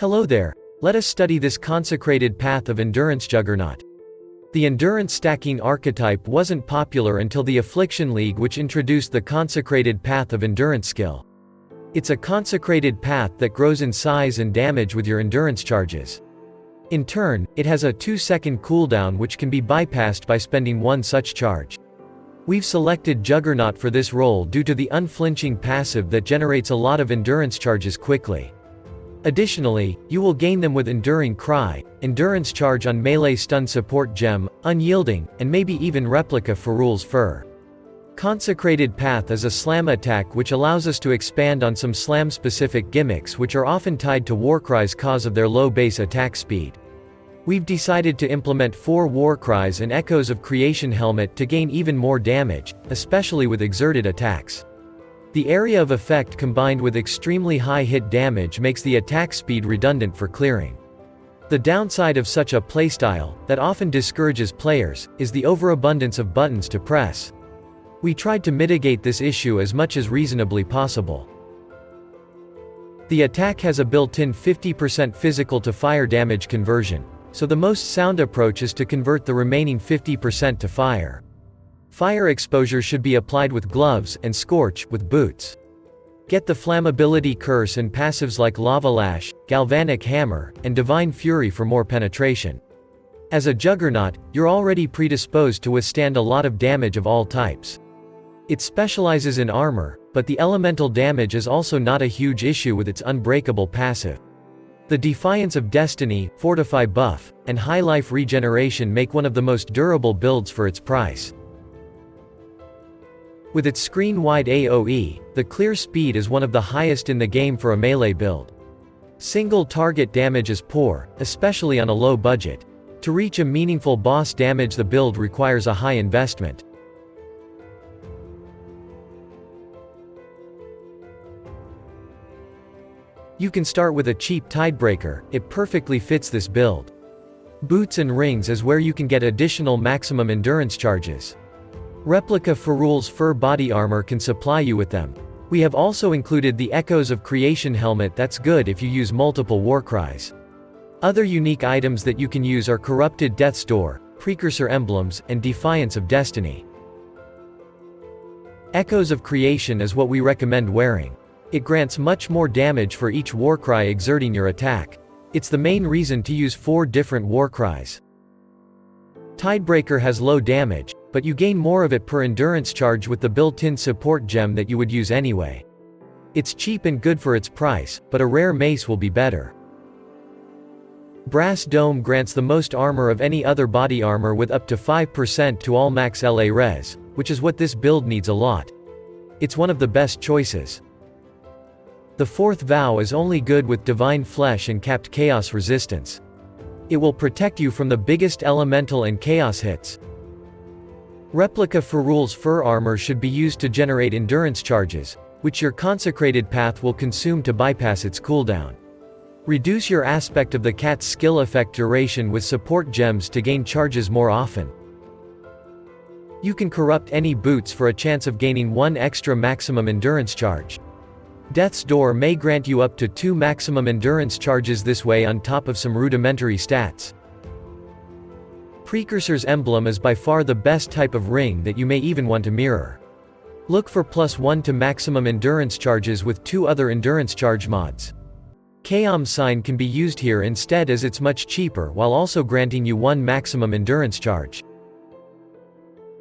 Hello there, let us study this consecrated path of endurance juggernaut. The endurance stacking archetype wasn't popular until the Affliction League, which introduced the consecrated path of endurance skill. It's a consecrated path that grows in size and damage with your endurance charges. In turn, it has a 2-second cooldown which can be bypassed by spending one such charge. We've selected Juggernaut for this role due to the unflinching passive that generates a lot of endurance charges quickly. Additionally, you will gain them with Enduring Cry, Endurance Charge on Melee Stun Support Gem, Unyielding, and maybe even Replica for Rules Fur. Consecrated Path is a slam attack which allows us to expand on some slam-specific gimmicks which are often tied to Warcries cause of their low base attack speed. We've decided to implement 4 Warcries and Echoes of Creation Helmet to gain even more damage, especially with exerted attacks. The area of effect combined with extremely high hit damage makes the attack speed redundant for clearing. The downside of such a playstyle, that often discourages players, is the overabundance of buttons to press. We tried to mitigate this issue as much as reasonably possible. The attack has a built-in 50% physical to fire damage conversion, so the most sound approach is to convert the remaining 50% to fire. Fire exposure should be applied with gloves, and Scorch with boots. Get the Flammability Curse and passives like Lava Lash, Galvanic Hammer, and Divine Fury for more penetration. As a Juggernaut, you're already predisposed to withstand a lot of damage of all types. It specializes in armor, but the elemental damage is also not a huge issue with its unbreakable passive. The Defiance of Destiny, Fortify buff, and High Life Regeneration make one of the most durable builds for its price. With its screen-wide AoE, the clear speed is one of the highest in the game for a melee build. Single target damage is poor, especially on a low budget. To reach a meaningful boss damage, the build requires a high investment. You can start with a cheap Tidebreaker, it perfectly fits this build. Boots and Rings is where you can get additional maximum endurance charges. Replica for Rules Fur Body Armor can supply you with them. We have also included the Echoes of Creation Helmet that's good if you use multiple Warcries. Other unique items that you can use are Corrupted Death's Door, Precursor Emblems, and Defiance of Destiny. Echoes of Creation is what we recommend wearing. It grants much more damage for each Warcry exerting your attack. It's the main reason to use 4 different Warcries. Tidebreaker has low damage, but you gain more of it per endurance charge with the built-in support gem that you would use anyway. It's cheap and good for its price, but a rare mace will be better. Brass Dome grants the most armor of any other body armor with up to 5% to all max LA res, which is what this build needs a lot. It's one of the best choices. The 4th Vow is only good with Divine Flesh and capped Chaos Resistance. It will protect you from the biggest elemental and chaos hits. Replica for Rules Fur Armor should be used to generate endurance charges, which your consecrated path will consume to bypass its cooldown. Reduce your aspect of the cat's skill effect duration with support gems to gain charges more often. You can corrupt any boots for a chance of gaining 1 extra maximum endurance charge. Death's Door may grant you up to 2 maximum endurance charges this way on top of some rudimentary stats. Precursor's Emblem is by far the best type of ring that you may even want to mirror. Look for +1 to maximum endurance charges with 2 other endurance charge mods. Chaos Sign can be used here instead as it's much cheaper while also granting you 1 maximum endurance charge.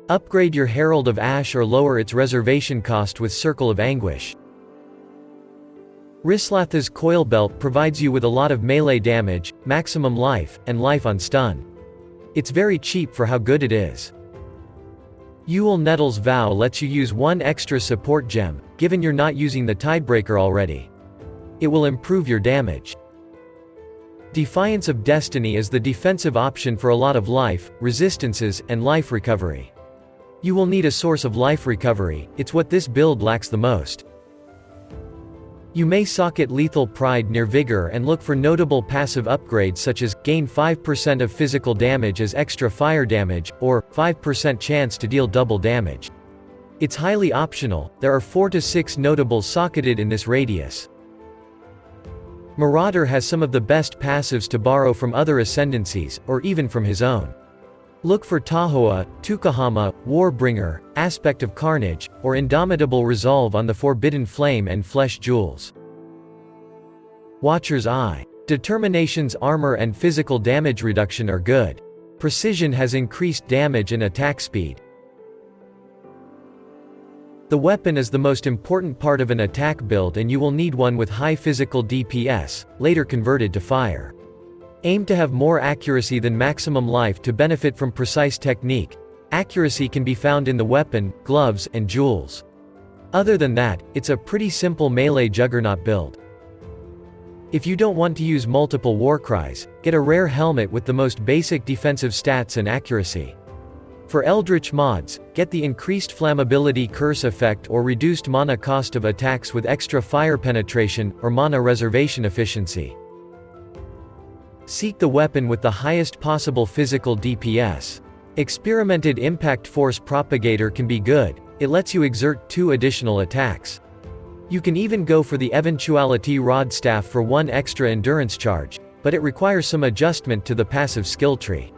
Upgrade your Herald of Ash or lower its reservation cost with Circle of Anguish. Rislatha's Coil Belt provides you with a lot of melee damage, maximum life, and life on stun. It's very cheap for how good it is. Ewell Nettle's Vow lets you use 1 extra support gem, given you're not using the Tidebreaker already. It will improve your damage. Defiance of Destiny is the defensive option for a lot of life, resistances, and life recovery. You will need a source of life recovery, it's what this build lacks the most. You may socket Lethal Pride near Vigor and look for notable passive upgrades such as, gain 5% of physical damage as extra fire damage, or, 5% chance to deal double damage. It's highly optional, there are 4 to 6 notables socketed in this radius. Marauder has some of the best passives to borrow from other ascendancies, or even from his own. Look for Tahoa, Tukahama, Warbringer, Aspect of Carnage, or Indomitable Resolve on the Forbidden Flame and Flesh Jewels. Watcher's Eye. Determination's armor and physical damage reduction are good. Precision has increased damage and attack speed. The weapon is the most important part of an attack build, and you will need one with high physical DPS, later converted to fire. Aim to have more accuracy than maximum life to benefit from precise technique. Accuracy can be found in the weapon, gloves, and jewels. Other than that, it's a pretty simple melee Juggernaut build. If you don't want to use multiple warcries, get a rare helmet with the most basic defensive stats and accuracy. For Eldritch mods, get the increased flammability curse effect or reduced mana cost of attacks with extra fire penetration, or mana reservation efficiency. Seek the weapon with the highest possible physical DPS. Experimented Impact Force Propagator can be good, it lets you exert 2 additional attacks. You can even go for the Eventuality Rod Staff for 1 extra endurance charge, but it requires some adjustment to the passive skill tree.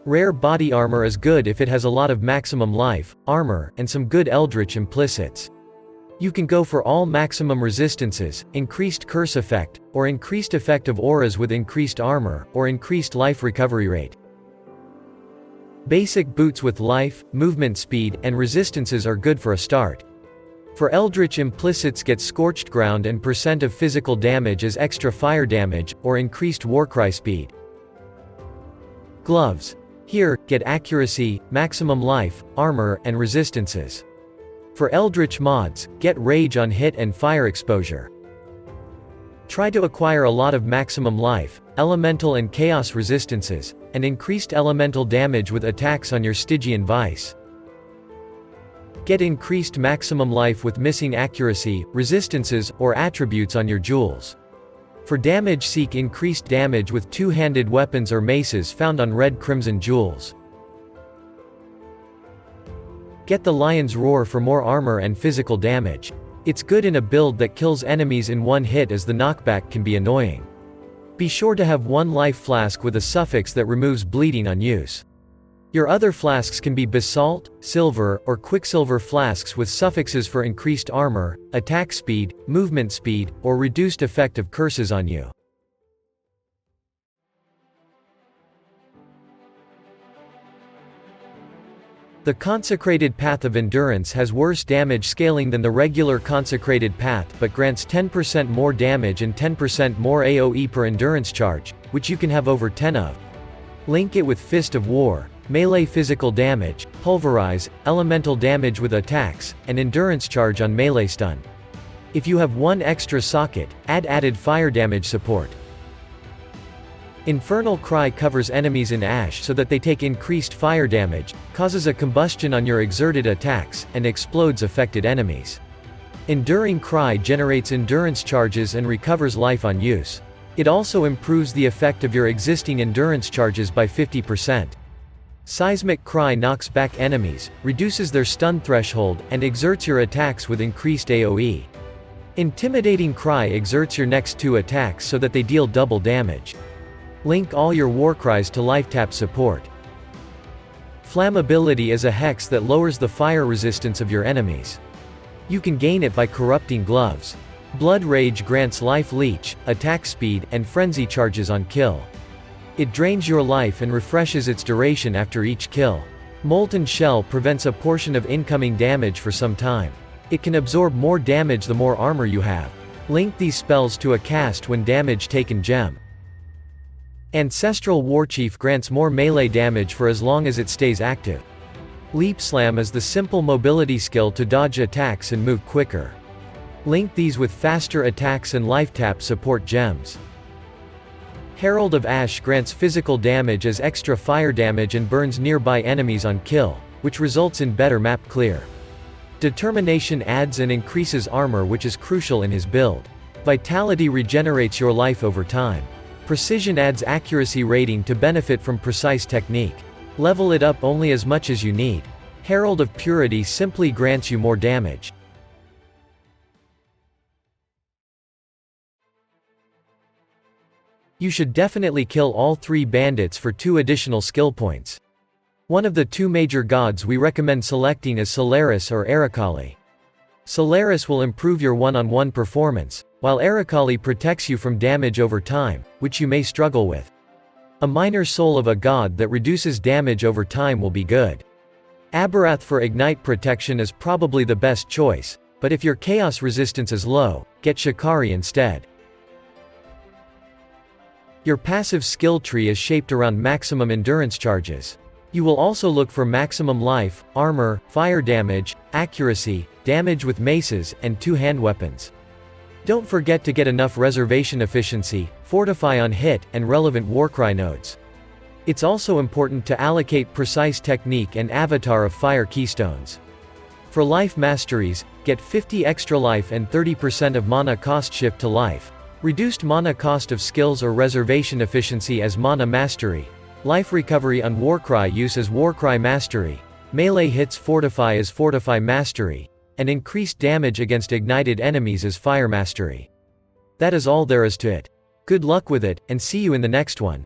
Rare body armor is good if it has a lot of maximum life, armor, and some good Eldritch implicits. You can go for all maximum resistances, increased curse effect, or increased effect of auras with increased armor, or increased life recovery rate. Basic boots with life, movement speed, and resistances are good for a start. For Eldritch implicits, get Scorched Ground and % of physical damage as extra fire damage, or increased Warcry speed. Gloves. Here, get accuracy, maximum life, armor, and resistances. For Eldritch mods, get Rage on hit and fire exposure. Try to acquire a lot of maximum life, elemental and chaos resistances, and increased elemental damage with attacks on your Stygian Vice. Get increased maximum life with missing accuracy, resistances, or attributes on your jewels. For damage, seek increased damage with 2-handed weapons or maces found on Red Crimson jewels. Get the Lion's Roar for more armor and physical damage. It's good in a build that kills enemies in 1 hit, as the knockback can be annoying. Be sure to have 1 life flask with a suffix that removes bleeding on use. Your other flasks can be basalt, silver, or quicksilver flasks with suffixes for increased armor, attack speed, movement speed, or reduced effect of curses on you. The Consecrated Path of Endurance has worse damage scaling than the regular Consecrated Path, but grants 10% more damage and 10% more AoE per endurance charge, which you can have over 10 of. Link it with Fist of War, melee physical damage, pulverize, elemental damage with attacks, and endurance charge on melee stun. If you have 1 extra socket, add added fire damage support. Infernal Cry covers enemies in ash so that they take increased fire damage, causes a combustion on your exerted attacks, and explodes affected enemies. Enduring Cry generates endurance charges and recovers life on use. It also improves the effect of your existing endurance charges by 50%. Seismic Cry knocks back enemies, reduces their stun threshold, and exerts your attacks with increased AoE. Intimidating Cry exerts your next 2 attacks so that they deal double damage. Link all your Warcries to life tap support. Flammability is a hex that lowers the fire resistance of your enemies. You can gain it by corrupting gloves. Blood Rage grants life leech, attack speed, and frenzy charges on kill. It drains your life and refreshes its duration after each kill. Molten Shell prevents a portion of incoming damage for some time. It can absorb more damage the more armor you have. Link these spells to a cast when damage taken gem. Ancestral Warchief grants more melee damage for as long as it stays active. Leap Slam is the simple mobility skill to dodge attacks and move quicker. Link these with faster attacks and life tap support gems. Herald of Ash grants physical damage as extra fire damage and burns nearby enemies on kill, which results in better map clear. Determination adds and increases armor, which is crucial in his build. Vitality regenerates your life over time. Precision adds accuracy rating to benefit from precise technique. Level it up only as much as you need. Herald of Purity simply grants you more damage. You should definitely kill all 3 bandits for 2 additional skill points. One of the 2 major gods we recommend selecting is Solaris or Aracali. Solaris will improve your one-on-one performance, while Aracali protects you from damage over time, which you may struggle with. A minor soul of a god that reduces damage over time will be good. Abarath for ignite protection is probably the best choice, but if your chaos resistance is low, get Shikari instead. Your passive skill tree is shaped around maximum endurance charges. You will also look for maximum life, armor, fire damage, accuracy, damage with maces, and 2 hand weapons. Don't forget to get enough reservation efficiency, fortify on hit, and relevant warcry nodes. It's also important to allocate precise technique and avatar of fire keystones. For life masteries, get 50 extra life and 30% of mana cost shift to life, reduced mana cost of skills or reservation efficiency as mana mastery, life recovery on warcry use as warcry mastery, melee hits fortify as fortify mastery, and increased damage against ignited enemies as fire mastery. That is all there is to it. Good luck with it, and see you in the next one.